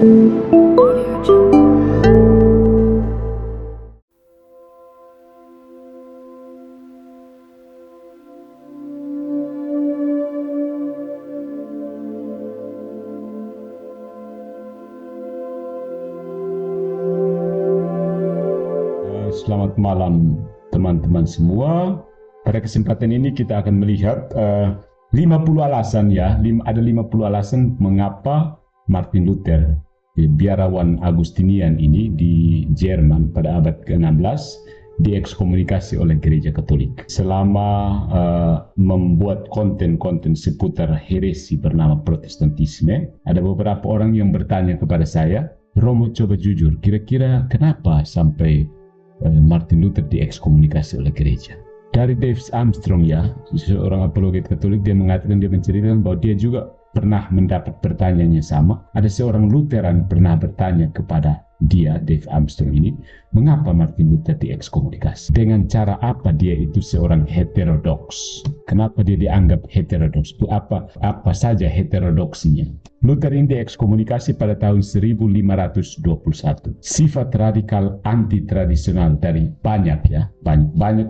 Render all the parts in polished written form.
Audio Jungle. Selamat malam teman-teman semua. Pada kesempatan ini kita akan melihat 50 alasan ya. Ada 50 alasan mengapa Martin Luther, biarawan Agustinian ini di Jerman pada abad ke-16 diekskomunikasi oleh Gereja Katolik. Selama membuat konten-konten seputar heresi bernama Protestantisme, ada beberapa orang yang bertanya kepada saya, Romo, coba jujur, kira-kira kenapa sampai Martin Luther diekskomunikasi oleh gereja? Dari Dave Armstrong ya, seorang apologet Katolik, dia mengatakan, dia menceritakan bahwa dia juga pernah mendapat pertanyaan yang sama. Ada seorang Lutheran pernah bertanya kepada dia, Dave Armstrong ini, mengapa Martin Luther diekskomunikasi? Dengan cara apa dia itu seorang heterodoks? Kenapa dia dianggap heterodoks? Itu apa saja heterodoksinya? Luther ini diekskomunikasi pada tahun 1521. Sifat radikal anti-tradisional dari banyak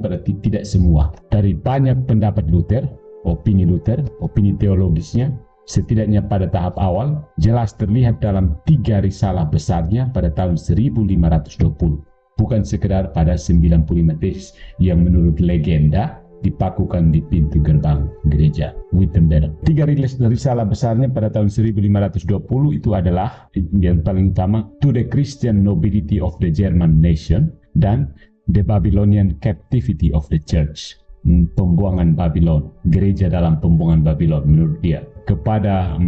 berarti tidak semua. Dari banyak pendapat Luther, opini teologisnya, setidaknya pada tahap awal, jelas terlihat dalam 3 risalah besarnya pada tahun 1520. Bukan sekedar pada 95 tesis yang menurut legenda dipakukan di pintu gerbang gereja Wittenberg. 3 risalah besarnya pada tahun 1520 itu adalah yang paling utama, To the Christian Nobility of the German Nation dan The Babylonian Captivity of the Church. Pembuangan Babylon, gereja dalam pembuangan Babylon menurut dia, kepada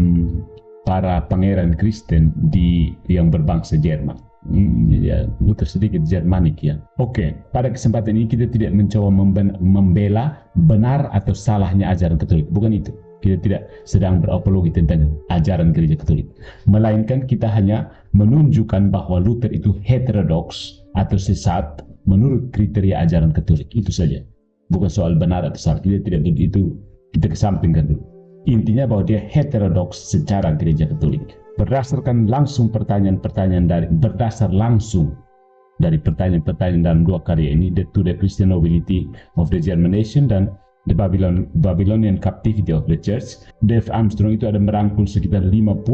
para pangeran Kristen yang berbangsa Jerman. Ya, Luther sedikit Jermanik ya. Oke, pada kesempatan ini kita tidak mencoba membela benar atau salahnya ajaran Katolik, bukan itu. Kita tidak sedang beropologi tentang ajaran gereja Katolik, melainkan kita hanya menunjukkan bahwa Luther itu heterodoks atau sesat menurut kriteria ajaran Katolik, itu saja. Bukan soal benar atau salah, kita tidak begitu, kita kesampingkan dulu. Intinya bahwa dia heterodoks secara gereja Katolik. Berdasar langsung dari pertanyaan-pertanyaan dalam 2 karya ini, To the Christian Nobility of the German Nation dan The Babylonian Captivity of the Church, Dave Armstrong itu ada merangkul sekitar 50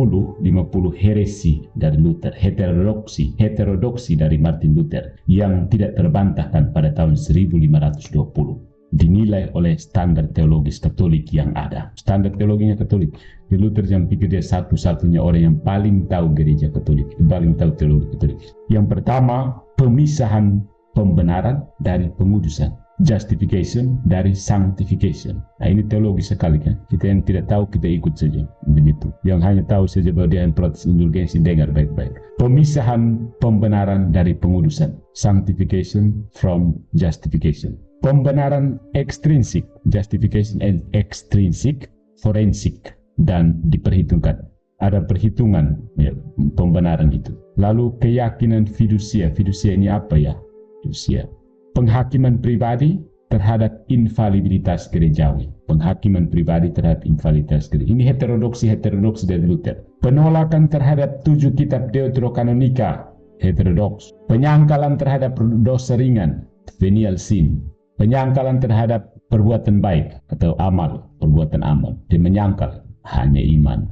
heresi dari Luther, heterodoksi dari Martin Luther yang tidak terbantahkan pada tahun 1520. Dinilai oleh standar teologis Katolik yang ada. Standar teologinya Katolik. Luther yang pikir dia satu-satunya orang yang paling tahu gereja Katolik, paling tahu teologi Katolik. Yang pertama, pemisahan pembenaran dari pengudusan. Justification dari sanctification. Nah, ini teologi sekali kan. Kita yang tidak tahu, kita ikut saja. Begitu. Yang hanya tahu saja bahwa dia yang protes indulgensi, dengar baik-baik. Pemisahan pembenaran dari pengudusan. Sanctification from justification. Pembenaran ekstrinsik, justification and extrinsic, forensik, dan diperhitungkan. Ada perhitungan ya, pembenaran itu. Lalu keyakinan fidusia. Fidusia ini apa ya? Fidusia. Penghakiman pribadi terhadap infalibilitas gerejawi. Penghakiman pribadi terhadap infalibilitas gerejawi. Ini heterodoksi dari Luther. Penolakan terhadap 7 kitab deuterokanonika, heterodoks. Penyangkalan terhadap dosa ringan, venial sin. Penyangkalan terhadap perbuatan baik atau perbuatan amal. Dia menyangkal hanya iman.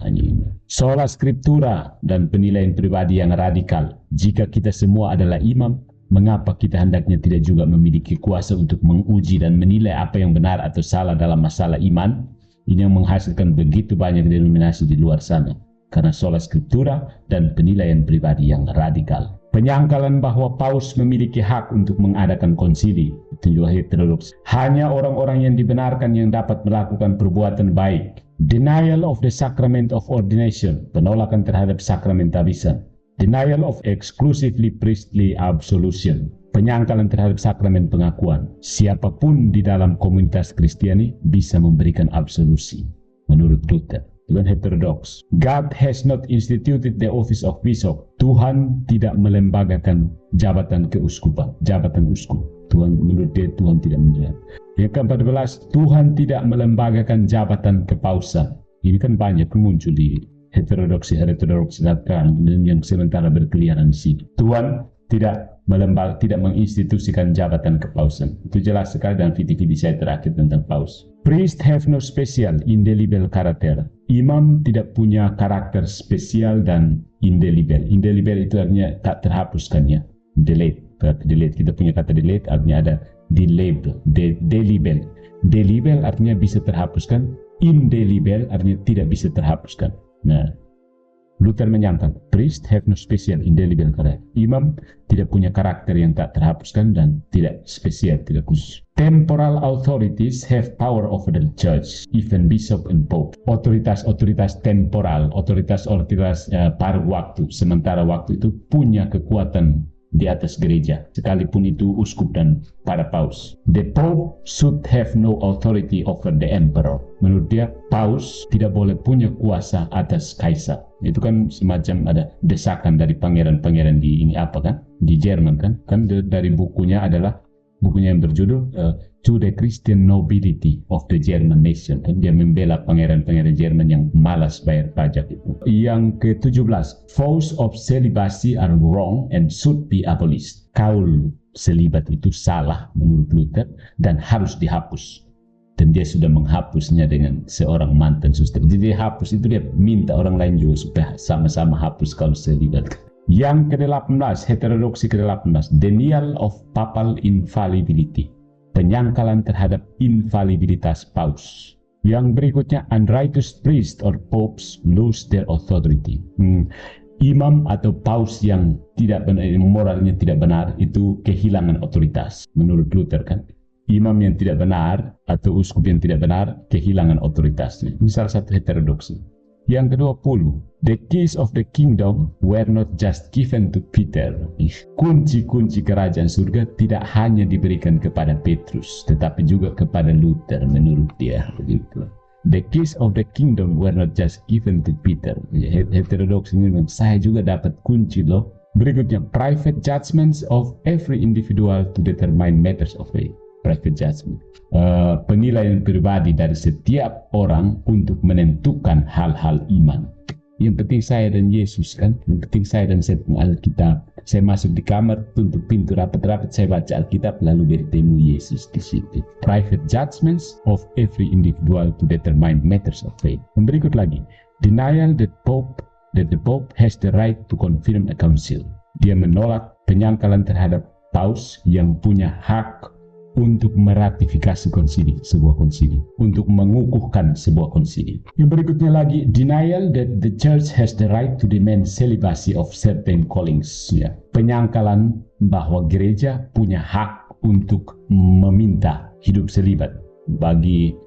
Sola scriptura dan penilaian pribadi yang radikal. Jika kita semua adalah imam, mengapa kita hendaknya tidak juga memiliki kuasa untuk menguji dan menilai apa yang benar atau salah dalam masalah iman? Ini yang menghasilkan begitu banyak denominasi di luar sana. Karena sola scriptura dan penilaian pribadi yang radikal. Penyangkalan bahwa paus memiliki hak untuk mengadakan konsili, itu juga heterodoks. Hanya orang-orang yang dibenarkan yang dapat melakukan perbuatan baik. Denial of the sacrament of ordination, penolakan terhadap sakramen tabisan. Denial of exclusively priestly absolution, penyangkalan terhadap sakramen pengakuan. Siapapun di dalam komunitas Kristiani bisa memberikan absolusi, menurut Luther. Dan heterodoks. God has not instituted the office of bishop. Tuhan tidak melembagakan jabatan keuskupan, jabatan uskup. Menurut dia Tuhan tidak menjabat. Yang ke-14, Tuhan tidak melembagakan jabatan kepausan. Ini kan banyak muncul di heterodoksi sekarang yang sementara berkeliaran di sini. Tuhan tidak menginstitusikan jabatan kepausan. Itu jelas sekali dalam vidi-vidi saya terakhir tentang paus. Priest have no special indelible character. Imam tidak punya karakter spesial dan indelible. Indelible itu artinya tak terhapuskan ya. Delete. Kita punya kata delete artinya ada delabel. Delibel. Delibel artinya bisa terhapuskan. Indelible artinya tidak bisa terhapuskan. Nah, Luther menyangka priest have no special indelible character. Imam tidak punya karakter yang tak terhapuskan dan tidak spesial, tidak khusus. Temporal authorities have power over the church, even bishop and pope. Otoritas temporal, otoritas paruh waktu, sementara waktu itu punya kekuatan di atas gereja, sekalipun itu uskup dan para paus. The Pope should have no authority over the emperor. Menurut dia, paus tidak boleh punya kuasa atas kaisar. Itu kan semacam ada desakan dari pangeran-pangeran di ini apa kan? Di Jerman kan? Kan dari bukunya yang berjudul To the Christian Nobility of the German Nation. Kan dia membela pangeran-pangeran Jerman yang malas bayar pajak itu. Yang ke-17, vows of celibacy are wrong and should be abolished. Kaul selibat itu salah menurut Luther dan harus dihapus. Dan dia sudah menghapusnya dengan seorang mantan suster. Jadi dia hapus itu, dia minta orang lain juga supaya sama-sama hapus kaul selibat. Yang ke-18, heterodoksi ke-18, denial of papal infallibility. Penyangkalan terhadap infalibilitas paus. Yang berikutnya, unrighteous priests or popes lose their authority. Imam atau paus yang tidak benar, moralnya tidak benar, itu kehilangan otoritas. Menurut Luther kan, imam yang tidak benar atau uskup yang tidak benar kehilangan otoritasnya. Ini salah satu heterodoksi. Yang ke-20, the keys of the kingdom were not just given to Peter. Kunci-kunci kerajaan surga tidak hanya diberikan kepada Petrus, tetapi juga kepada Luther menurut dia. Begitu. The keys of the kingdom were not just given to Peter. Heterodoks ini memang saya juga dapat kunci loh. Berikutnya, private judgments of every individual to determine matters of faith. Private judgment, penilaian pribadi dari setiap orang untuk menentukan hal-hal iman. Yang penting saya dan Yesus kan, yang penting saya dan saya punya Alkitab. Saya masuk di kamar, tutup pintu rapat-rapat, saya baca Alkitab, lalu bertemu Yesus di situ. Private judgments of every individual to determine matters of faith. Dan berikut lagi, denial that the Pope has the right to confirm a council. Dia menolak penyangkalan terhadap paus yang punya hak untuk meratifikasi sebuah konsili, untuk mengukuhkan sebuah konsili. Yang berikutnya lagi, denial that the church has the right to demand celibacy of certain callings. Ya. Penyangkalan bahwa gereja punya hak untuk meminta hidup selibat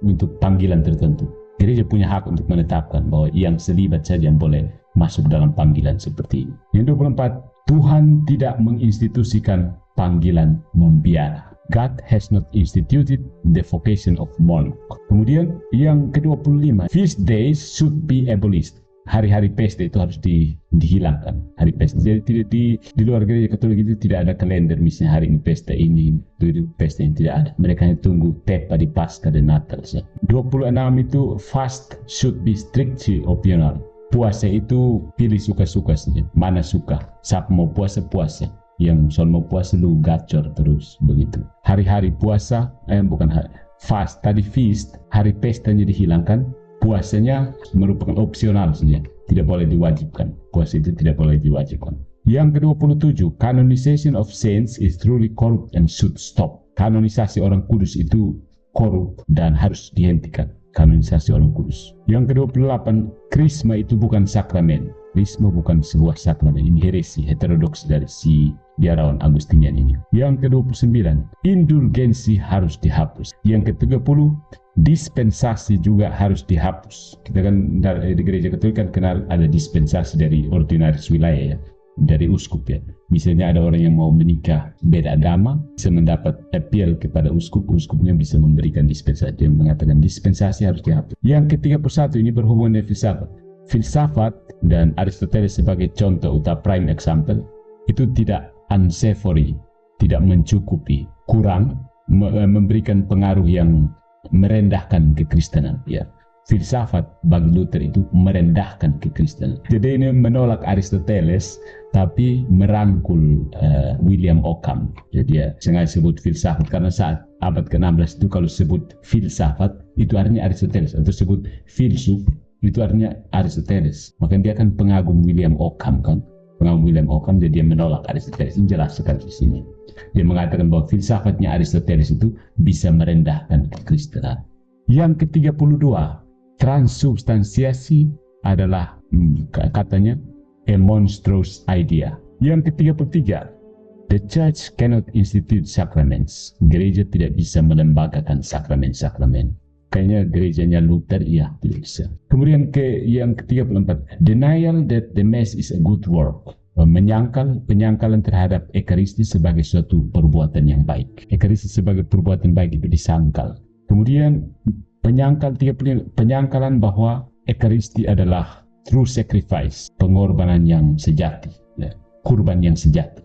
untuk panggilan tertentu. Gereja punya hak untuk menetapkan bahwa yang selibat saja yang boleh masuk dalam panggilan seperti ini. Yang 24, Tuhan tidak menginstitusikan panggilan membiara. God has not instituted the vocation of monk. Kemudian yang ke-25, feast days should be abolished. Hari-hari pesta itu harus dihilangkan. Hari pesta. Jadi di luar gereja Katolik itu tidak ada kalender misalnya hari ini pesta ini, pesta ini tidak ada. Mereka hanya tunggu tepa di Paskah dan Natal saja. 26 itu fast should be strictly optional. Puasa itu pilih suka-suka saja. Mana suka. Siapa mau puasa, puasa. Yang soal mau puasa lu gacor terus begitu. Hari-hari puasa bukan hari fast, tadi feast, hari pestanya dihilangkan, puasanya merupakan opsional saja, tidak boleh diwajibkan. Puasa itu tidak boleh diwajibkan. Yang ke-27, canonization of saints is truly corrupt and should stop. Kanonisasi orang kudus itu korup dan harus dihentikan. Kanonisasi orang kudus. Yang ke-28, krisma itu bukan sakramen. Krisma bukan sebuah sakramen. Ini heresi, heterodoks dari si biarawan Agustinian ini. Yang ke-29, indulgensi harus dihapus. Yang ke-30, dispensasi juga harus dihapus. Kita kan di gereja Katolik kan kenal ada dispensasi dari ordinaris wilayah ya, dari uskup ya. Misalnya ada orang yang mau menikah beda agama, bisa mendapat appeal kepada uskup, uskupnya bisa memberikan dispensasi. Dia mengatakan dispensasi harus dihapus. Yang ke-31 ini berhubungan dengan filsafat. Filsafat dan Aristoteles sebagai contoh prime example itu tidak unsavory, tidak mencukupi, kurang, memberikan pengaruh yang merendahkan kekristenan ya. filsafat bagi Luther itu merendahkan kekristenan. Jadi ini menolak Aristoteles tapi merangkul William Ockham. Jadi dia sengaja sebut filsafat karena saat abad ke-16 itu kalau sebut filsafat itu artinya Aristoteles, atau sebut filsuf itu artinya Aristoteles. Maka dia kan pengagum William Ockham kan. Pengagum William Ockham, jadi dia menolak Aristoteles. Ini jelas sekali di sini. Dia mengatakan bahwa filsafatnya Aristoteles itu bisa merendahkan kekristenan. Yang ke-32, transubstansiasi adalah katanya a monstrous idea. Yang ke-33, the church cannot institute sacraments. Gereja tidak bisa melembagakan sakramen-sakramen. Kayaknya gerejanya Luther tidak bisa. Kemudian yang ke-34, denial that the mass is a good work. Penyangkalan terhadap Ekaristi sebagai suatu perbuatan yang baik. Ekaristi sebagai perbuatan baik itu disangkal. Kemudian penyangkalan bahwa Ekaristi adalah true sacrifice, pengorbanan yang sejati, kurban yang sejati.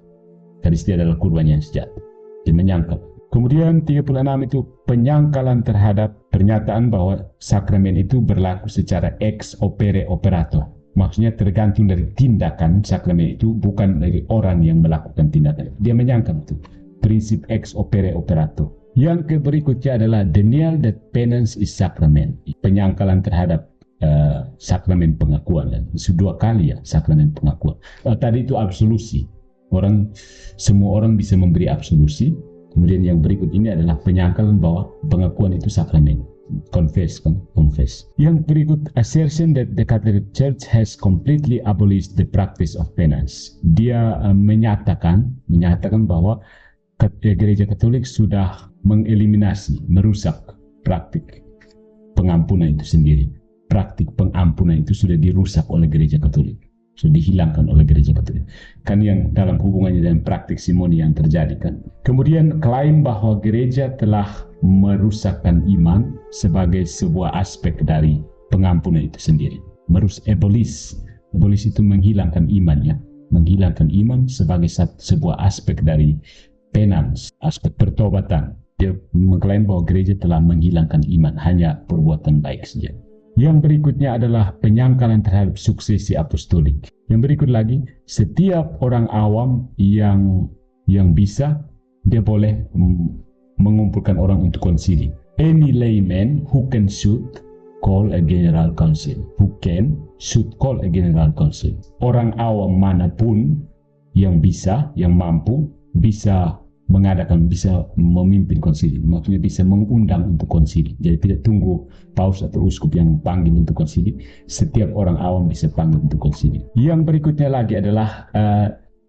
Ekaristi adalah kurban yang sejati. Dia menyangkal. Kemudian 36 itu penyangkalan terhadap pernyataan bahwa sakramen itu berlaku secara ex opere operato. Maksudnya tergantung dari tindakan sakramen itu, bukan dari orang yang melakukan tindakan. Dia menyangkal itu. Prinsip ex opere operato. Yang berikutnya adalah denial that penance is sacrament. Penyangkalan terhadap sakramen pengakuan. Itu 2 kali ya, sakramen pengakuan. Tadi itu absolusi. Semua orang bisa memberi absolusi. Kemudian yang berikut ini adalah penyangkalan bahwa pengakuan itu sakramen. Confess. Yang berikut, assertion that the Catholic Church has completely abolished the practice of penance. Dia menyatakan bahwa Gereja Katolik sudah mengeliminasi, merusak praktik pengampunan itu sendiri. Praktik pengampunan itu sudah dirusak oleh Gereja Katolik, sudah dihilangkan oleh Gereja Katolik. Kan yang dalam hubungannya dengan praktik simoni yang terjadi kan. Kemudian klaim bahwa gereja telah merusakkan iman sebagai sebuah aspek dari pengampunan itu sendiri. Abolis itu menghilangkan iman ya, menghilangkan iman sebagai sebuah aspek dari penance, aspek pertobatan. Dia mengklaim bahwa gereja telah menghilangkan iman, hanya perbuatan baik saja. Yang berikutnya adalah penyangkalan terhadap suksesi apostolik. Yang berikut lagi, setiap orang awam yang bisa, dia boleh mengumpulkan orang untuk konsili. Any layman who can should call a general council. Should call a general council. Orang awam manapun yang bisa, yang mampu, bisa memimpin konsili, maksudnya bisa mengundang untuk konsili. Jadi tidak tunggu paus atau uskup yang panggil untuk konsili, setiap orang awam bisa panggil untuk konsili. Yang berikutnya lagi adalah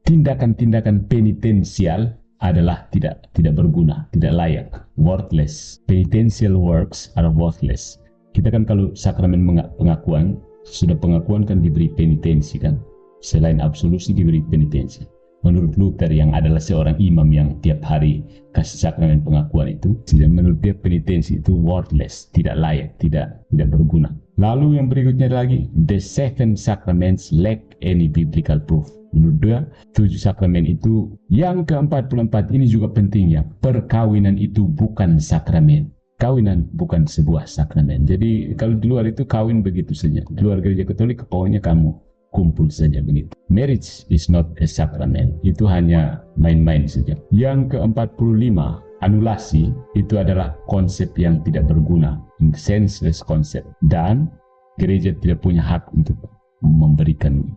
tindakan-tindakan penitensial adalah tidak berguna, tidak layak, worthless. Penitential works are worthless. Kita kan kalau sakramen pengakuan, sudah pengakuan kan diberi penitensi kan, selain absolusi diberi penitensi. Menurut Luther yang adalah seorang imam yang tiap hari kasih sakramen pengakuan itu, menurut dia penitensi itu worthless, tidak layak, tidak berguna. Lalu yang berikutnya lagi, the 7 sacraments lack any biblical proof. Menurut dia 7 sakramen itu. Yang ke-44 ini juga penting ya, perkawinan itu bukan sakramen. Kawinan bukan sebuah sakramen. Jadi kalau di luar itu kawin begitu saja. Di luar gereja Katolik pokoknya kamu kumpul saja begitu. Marriage is not a sacrament. Itu hanya main-main saja. Yang ke-45, anulasi itu adalah konsep yang tidak berguna, senseless concept, dan gereja tidak punya hak untuk memberikan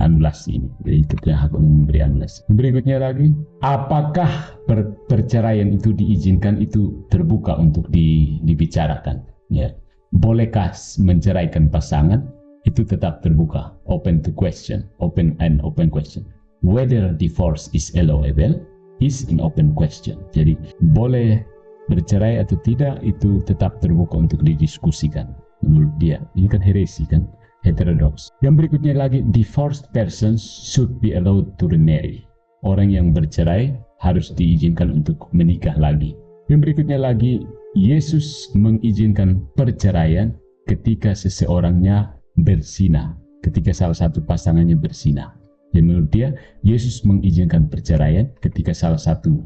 anulasi ini. Jadi itu punya hak untuk memberi anulasi. Berikutnya lagi, apakah perceraian itu diizinkan, itu terbuka untuk dibicarakan ya. Bolehkah menceraikan pasangan? Itu tetap terbuka, open question. Whether divorce is allowable is an open question. Jadi boleh bercerai atau tidak itu tetap terbuka untuk didiskusikan. Menurut dia, ini kan heresi kan, heterodox. Yang berikutnya lagi, divorced persons should be allowed to remarry. Orang yang bercerai harus diizinkan untuk menikah lagi. Yang berikutnya lagi, Yesus mengizinkan perceraian ketika seseorangnya berzina, ketika salah satu pasangannya berzina. Dan menurut dia, Yesus mengizinkan perceraian ketika salah satu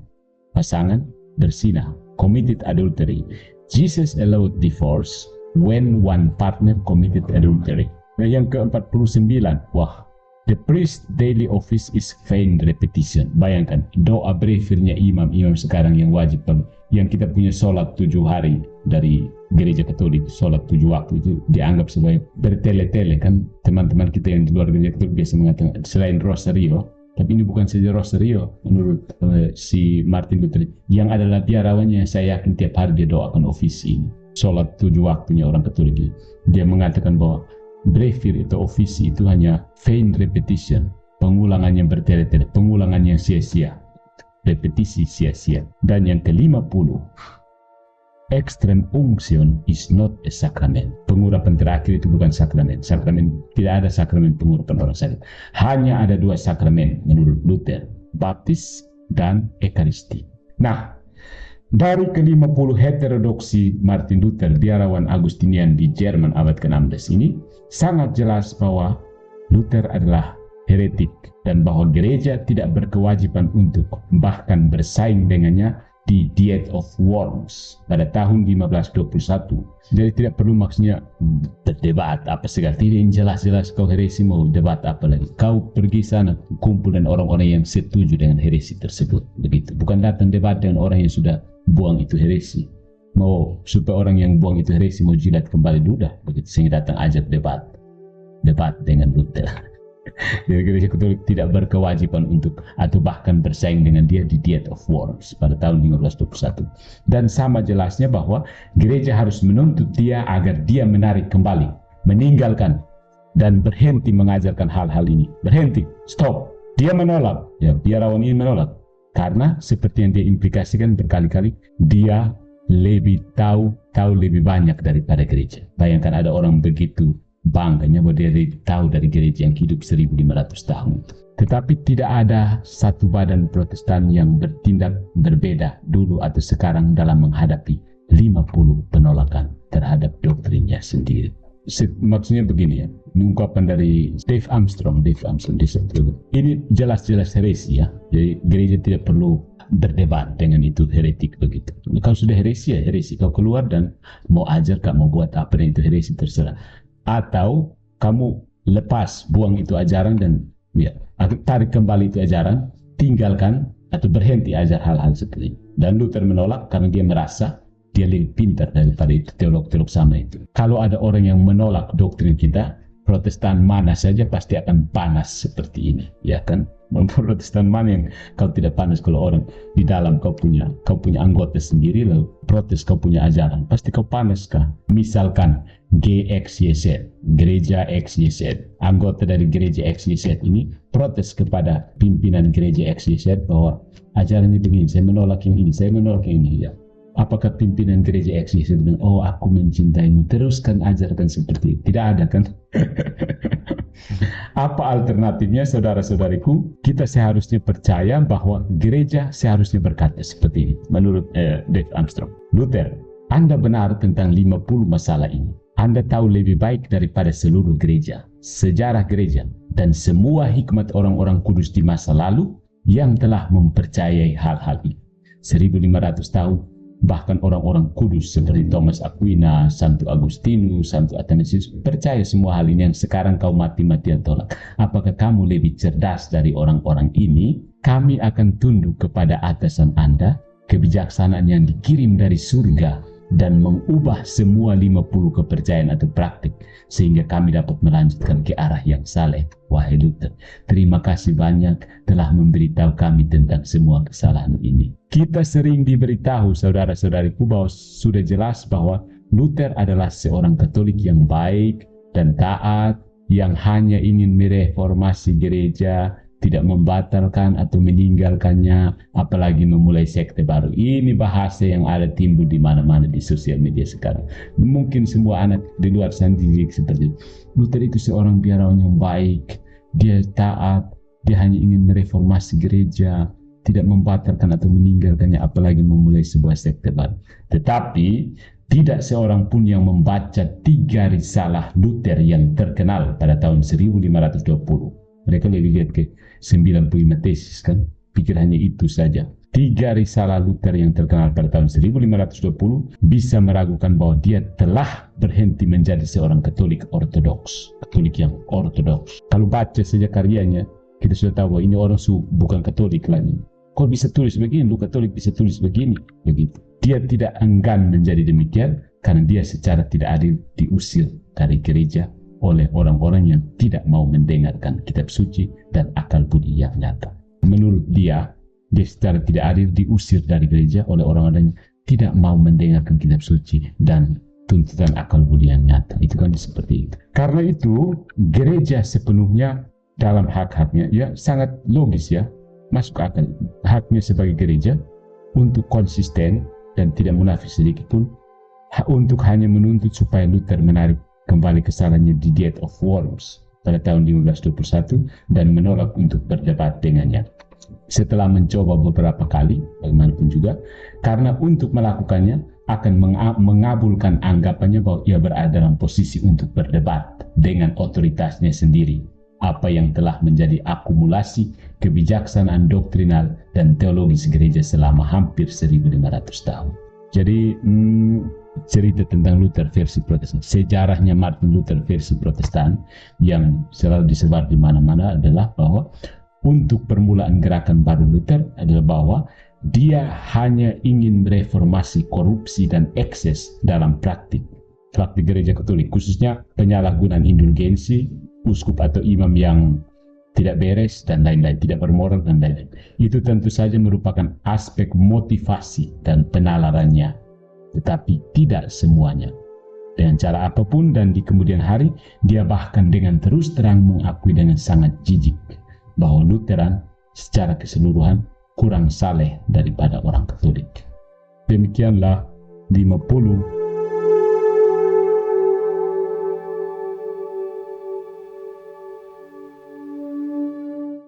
pasangan berzina, committed adultery. Jesus allowed divorce when one partner committed adultery. Nah, yang ke-49, wah, the priest daily office is vain repetition. Bayangkan, doa berzikirnya imam sekarang yang wajib, yang kita punya sholat 7 hari dari gereja Katolik, sholat 7 waktu itu dianggap sebagai bertele-tele kan. Teman-teman kita yang di luar gereja Katolik biasa mengatakan selain rosario, tapi ini bukan saja rosario menurut si Martin Luther, yang adalah biarawannya. Saya yakin tiap hari dia doakan ofisi ini, sholat 7 waktunya orang Katolik ini. Dia mengatakan bahwa brevir itu ofisi itu hanya vain repetition, pengulangan yang bertele-tele, pengulangan yang sia-sia, repetisi sia-sia. Dan yang ke-50, extreme unction is not a sacrament. Pengurapan terakhir itu bukan sakramen. Sakramen, tidak ada sakramen pengurapan orang sakit. Hanya ada 2 sakramen menurut Luther, baptis dan ekaristi. Nah, dari ke-50 heterodoksi Martin Luther, biarawan Agustinian di Jerman abad ke-16 ini, sangat jelas bahwa Luther adalah heretik dan bahwa gereja tidak berkewajiban untuk bahkan bersaing dengannya di Diet of Worms pada tahun 1521. Jadi tidak perlu maksudnya berdebat apa segala, tidak, jelas-jelas kau heresi mau debat apa lagi. Kau pergi sana kumpul dengan orang-orang yang setuju dengan heresi tersebut, begitu. Bukan datang debat dengan orang yang sudah buang itu heresi. Mau supaya orang yang buang itu heresi mau jilat kembali duda, begitu, sehingga datang ajak debat dengan Luther. Jadi gereja Katolik tidak berkewajiban untuk atau bahkan bersaing dengan dia di Diet of Worms pada tahun 1521. Dan sama jelasnya bahwa gereja harus menuntut dia agar dia menarik kembali, meninggalkan dan berhenti mengajarkan hal-hal ini. Berhenti, stop. Dia menolak, ya biarawan ini menolak. Karena seperti yang dia implikasikan berkali-kali, dia lebih tahu lebih banyak daripada gereja. Bayangkan ada orang begitu bangganya bahwa dia tahu dari gereja yang hidup 1500 tahun. Tetapi tidak ada satu badan Protestan yang bertindak berbeda dulu atau sekarang dalam menghadapi 50 penolakan terhadap doktrinnya sendiri. Maksudnya begini ya, ungkapan dari Dave Armstrong ini jelas-jelas heresi ya. Jadi gereja tidak perlu berdebat dengan itu heretik begitu. Kalau sudah heresi ya heresi, kau keluar dan mau ajar, kamu mau buat apa dan itu heresi, terserah. Atau kamu lepas, buang itu ajaran dan ya, tarik kembali itu ajaran, tinggalkan atau berhenti ajar hal-hal seperti ini. Dan Luther menolak karena dia merasa dia lebih pintar daripada itu teolog-teolog sama itu. Kalau ada orang yang menolak doktrin kita, Protestan mana saja pasti akan panas seperti ini, ya kan? Protestan mana yang kau tidak panas kalau orang di dalam kau punya anggota sendiri lalu protes kau punya ajaran, pasti kau panas kah? Misalkan GXYZ, gereja XYZ, anggota dari gereja XYZ ini protes kepada pimpinan gereja XYZ bahwa ajarannya begini, saya menolak yang ini, saya menolak yang ini, ya. Apakah pimpinan gereja XYZ bilang, oh aku mencintaimu, teruskan ajarkan seperti itu? Tidak ada kan? Apa alternatifnya saudara-saudariku? Kita seharusnya percaya bahwa gereja seharusnya berkata seperti ini. Menurut Dave Armstrong, Luther, Anda benar tentang 50 masalah ini. Anda tahu lebih baik daripada seluruh gereja, sejarah gereja, dan semua hikmat orang-orang kudus di masa lalu yang telah mempercayai hal-hal ini. 1500 tahun, bahkan orang-orang kudus seperti Thomas Aquina, Santo Agustinus, Santo Athanasius percaya semua hal ini yang sekarang kau mati-matian tolak. Apakah kamu lebih cerdas dari orang-orang ini? Kami akan tunduk kepada atasan Anda, kebijaksanaan yang dikirim dari surga, dan mengubah semua 50 kepercayaan atau praktik sehingga kami dapat melanjutkan ke arah yang saleh. Wahai Luther, terima kasih banyak telah memberitahu kami tentang semua kesalahan ini. Kita sering diberitahu saudara-saudariku bahwa sudah jelas bahwa Luther adalah seorang Katolik yang baik dan taat, yang hanya ingin mereformasi gereja, tidak membatalkan atau meninggalkannya, apalagi memulai sekte baru. Ini bahasa yang ada timbul di mana-mana di sosial media sekarang. Mungkin semua anak di luar sana dididik seperti itu. Luther itu seorang biarawan yang baik, dia taat, dia hanya ingin mereformasi gereja, tidak membatalkan atau meninggalkannya, apalagi memulai sebuah sekte baru. Tetapi tidak seorang pun yang membaca 3 risalah Luther yang terkenal pada tahun 1520. Mereka lebih lihat ke 95 tesis kan, pikir hanya itu saja. 3 risalah Luther yang terkenal pada tahun 1520 bisa meragukan bahwa dia telah berhenti menjadi seorang Katolik ortodoks, Katolik yang ortodoks. Kalau baca saja karyanya, kita sudah tahu bahwa ini orang bukan Katolik lagi. Kok bisa tulis begini, lu Katolik bisa tulis begini, begitu. Dia tidak enggan menjadi demikian karena dia secara tidak adil diusir dari gereja oleh orang-orang yang tidak mau mendengarkan kitab suci dan akal budi yang nyata. Menurut dia secara tidak adil diusir dari gereja oleh orang-orang yang tidak mau mendengarkan kitab suci dan tuntutan akal budi yang nyata. Itu kan seperti itu. Karena itu gereja sepenuhnya dalam hak-haknya, ya sangat logis ya, masuk akal. Haknya sebagai gereja untuk konsisten dan tidak munafik sedikit pun, untuk hanya menuntut supaya Luther menarik kembali kesalahannya di Diet of Worms pada tahun 1521 dan menolak untuk berdebat dengannya. Setelah mencoba beberapa kali, bagaimanapun juga, karena untuk melakukannya akan mengabulkan anggapannya bahwa ia berada dalam posisi untuk berdebat dengan otoritasnya sendiri, apa yang telah menjadi akumulasi kebijaksanaan doktrinal dan teologis gereja selama hampir 1500 tahun. Jadi cerita tentang Luther versi Protestan, sejarahnya Martin Luther versi Protestan yang selalu disebar di mana-mana adalah bahwa untuk permulaan gerakan baru Luther adalah bahwa dia hanya ingin mereformasi korupsi dan ekses dalam praktik gereja Katolik, khususnya penyalahgunaan indulgensi, uskup atau imam yang tidak beres dan lain-lain, tidak bermoral dan lain-lain. Itu tentu saja merupakan aspek motivasi dan penalarannya, tetapi tidak semuanya. Dengan cara apapun dan di kemudian hari, dia bahkan dengan terus terang mengakui dengan sangat jijik bahwa Lutheran secara keseluruhan kurang saleh daripada orang Katolik. Demikianlah 50